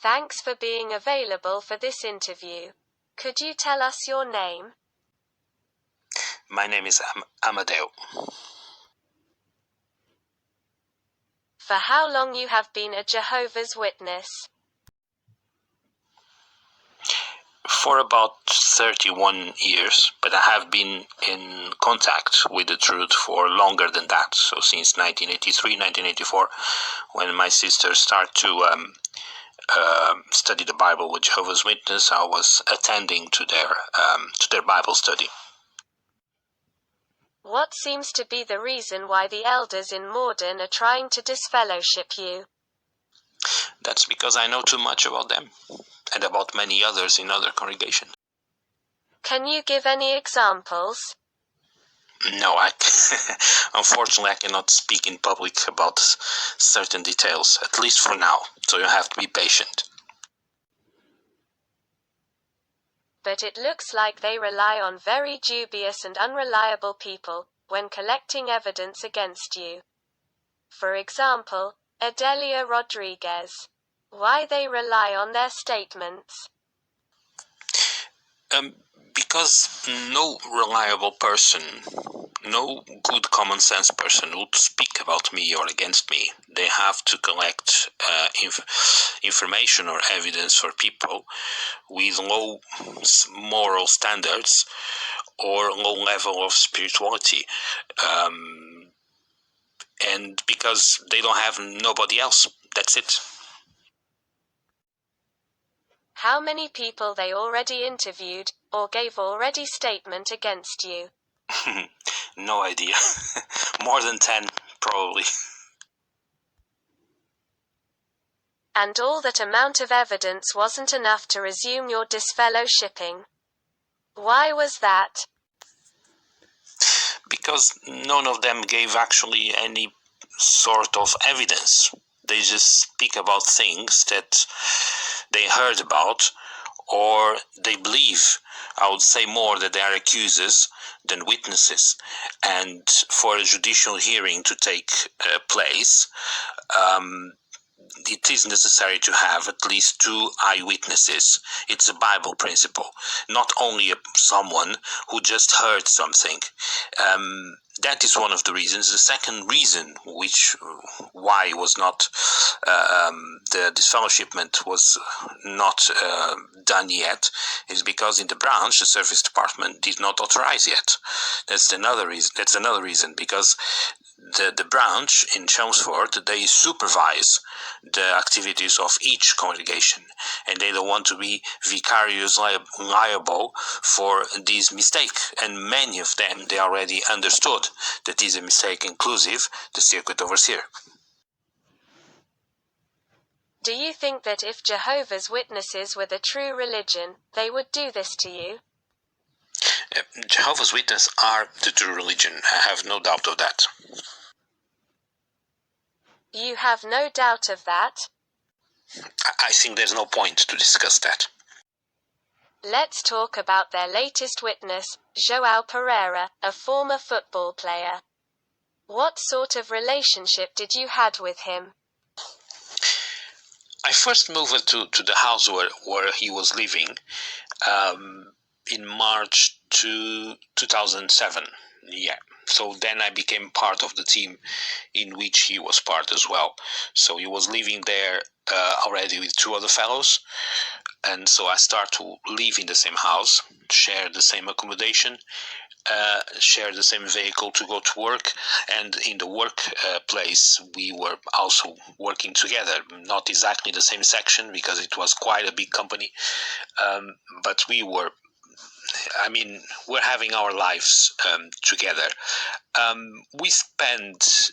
Thanks for being available for this interview. Could you tell us your name? My name is Amadeo. For how long you have been a Jehovah's Witness? For about 31 years, but I have been in contact with the truth for longer than that. So since 1983, 1984, when my sister started to study the Bible with Jehovah's Witness, I was attending to their Bible study. What seems to be the reason why the elders in Morden are trying to disfellowship you? That's because I know too much about them and about many others in other congregations. Can you give any examples? No, unfortunately I cannot speak in public about certain details, at least for now, so you have to be patient. But it looks like they rely on very dubious and unreliable people when collecting evidence against you. For example, Adelia Rodriguez. Why they rely on their statements? Because no reliable person, no good common sense person would speak about me or against me. They have to collect information or evidence for people with low moral standards or low level of spirituality. And because they don't have nobody else, that's it. How many people they already interviewed, or gave already statement against you? No idea. More than 10, probably. And all that amount of evidence wasn't enough to resume your disfellowshipping. Why was that? Because none of them gave actually any sort of evidence. They just speak about things that they heard about or they believe. I would say more that they are accusers than witnesses. And for a judicial hearing to take place, it is necessary to have at least 2 eyewitnesses. It's a Bible principle, not only someone who just heard something. That is one of the reasons. The second reason why was not the disfellowshipment was not done yet is because in the branch the service department did not authorize yet. That's another reason because the branch in Chelmsford, they supervise the activities of each congregation, and they don't want to be vicariously liable for this mistake. And many of them, they already understood that is a mistake, inclusive the circuit overseer. Do you think that if Jehovah's Witnesses were the true religion, they would do this to you? Jehovah's Witnesses are the true religion. I have no doubt of that. You have no doubt of that? I think there's no point to discuss that. Let's talk about their latest witness, João Pereira, a former football player. What sort of relationship did you have with him? I first moved to the house where he was living in March 2007. Yeah. So then I became part of the team in which he was part as well. So he was living there already with 2 other fellows. And so I started to live in the same house, share the same accommodation, share the same vehicle to go to work. And in the workplace, we were also working together. Not exactly the same section because it was quite a big company. But we're having our lives together. We spent,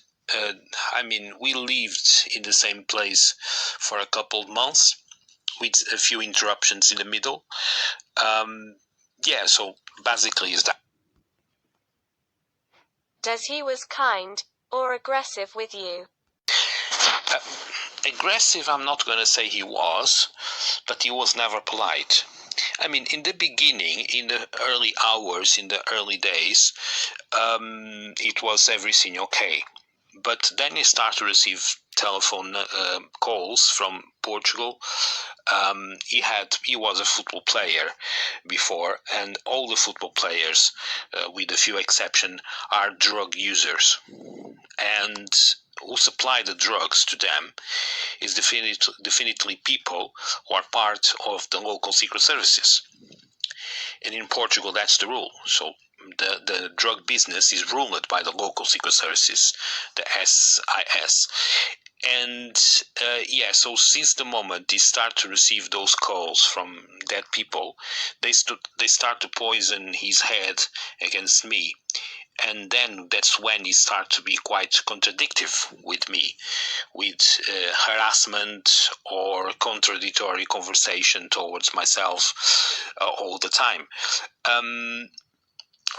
we lived in the same place for a couple of months with a few interruptions in the middle. So basically is that. Does he was kind or aggressive with you? Aggressive, I'm not going to say he was, but he was never polite. In the beginning, in the early hours, in the early days, it was everything okay. But then he started to receive telephone calls from Portugal. He was a football player before, and all the football players, with a few exceptions, are drug users. And who supply the drugs to them is definitely people who are part of the local secret services. And in Portugal, that's the rule. So the drug business is ruled by the local secret services, the SIS. And so since the moment they start to receive those calls from dead people, they start to poison his head against me. And then that's when he start to be quite contradictory with me, with harassment or contradictory conversation towards myself all the time.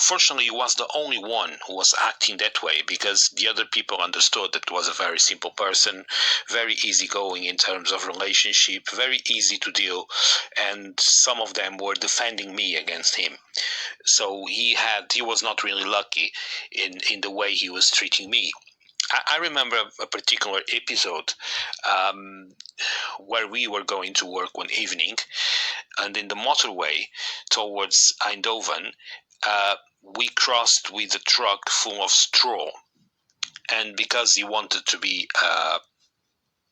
Fortunately, he was the only one who was acting that way, because the other people understood that was a very simple person, very easygoing in terms of relationship, very easy to deal, and some of them were defending me against him. So he was not really lucky in the way he was treating me. I remember a particular episode where we were going to work one evening, and in the motorway towards Eindhoven, we crossed with a truck full of straw. And because he wanted to be,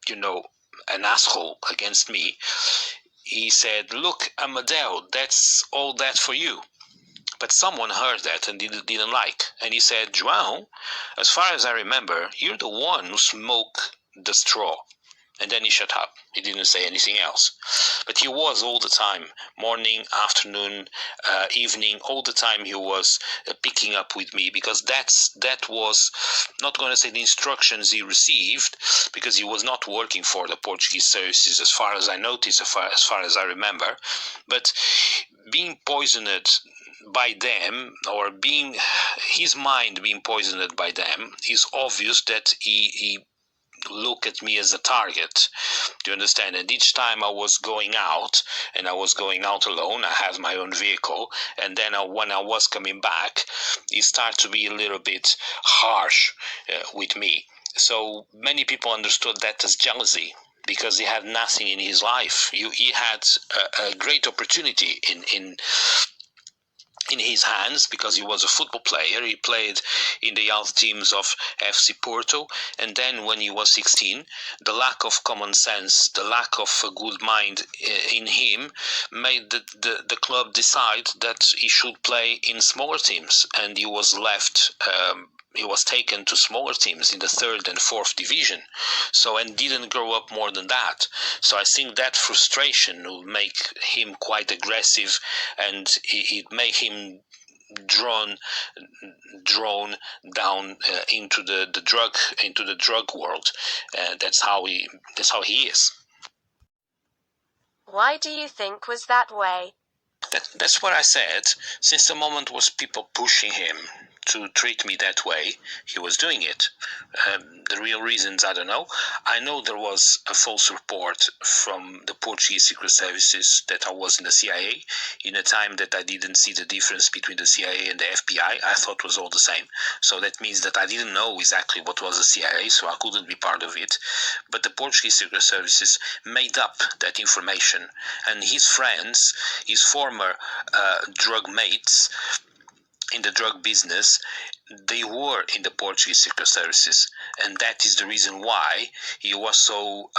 an asshole against me, he said, "Look, Amadeo, that's all that for you." But someone heard that and didn't like. And he said, "João, as far as I remember, you're the one who smoked the straw." And then he shut up. He didn't say anything else. But he was all the time, morning, afternoon, evening, all the time he was picking up with me, because that was, not going to say the instructions he received, because he was not working for the Portuguese services as far as I noticed, as far as I remember. But being poisoned by them, or his mind being poisoned by them, is obvious that he look at me as a target. Do you understand? And each time I was going out, and I was going out alone, I had my own vehicle, and then when I was coming back, he started to be a little bit harsh with me. So many people understood that as jealousy, because he had nothing in his life. He had a great opportunity in his hands, because he was a football player. He played in the youth teams of FC Porto, and then when he was 16, the lack of common sense, the lack of a good mind in him made the club decide that he should play in smaller teams, and he was left he was taken to smaller teams in the 3rd and 4th division, and didn't grow up more than that. So I think that frustration will make him quite aggressive, and it made him drawn down into the drug world. That's how he is. Why do you think was that way? That's what I said. Since the moment was people pushing him to treat me that way, he was doing it. The real reasons, I don't know. I know there was a false report from the Portuguese secret services that I was in the CIA in a time that I didn't see the difference between the CIA and the FBI. I thought it was all the same. So that means that I didn't know exactly what was the CIA, so I couldn't be part of it. But the Portuguese secret services made up that information, and his friends, his former drug mates in the drug business, they were in the Portuguese secret services, and that is the reason why he was so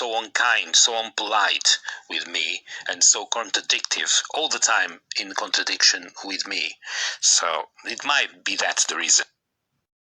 unkind, so unpolite with me, and so contradictory, all the time in contradiction with me. So it might be that's the reason.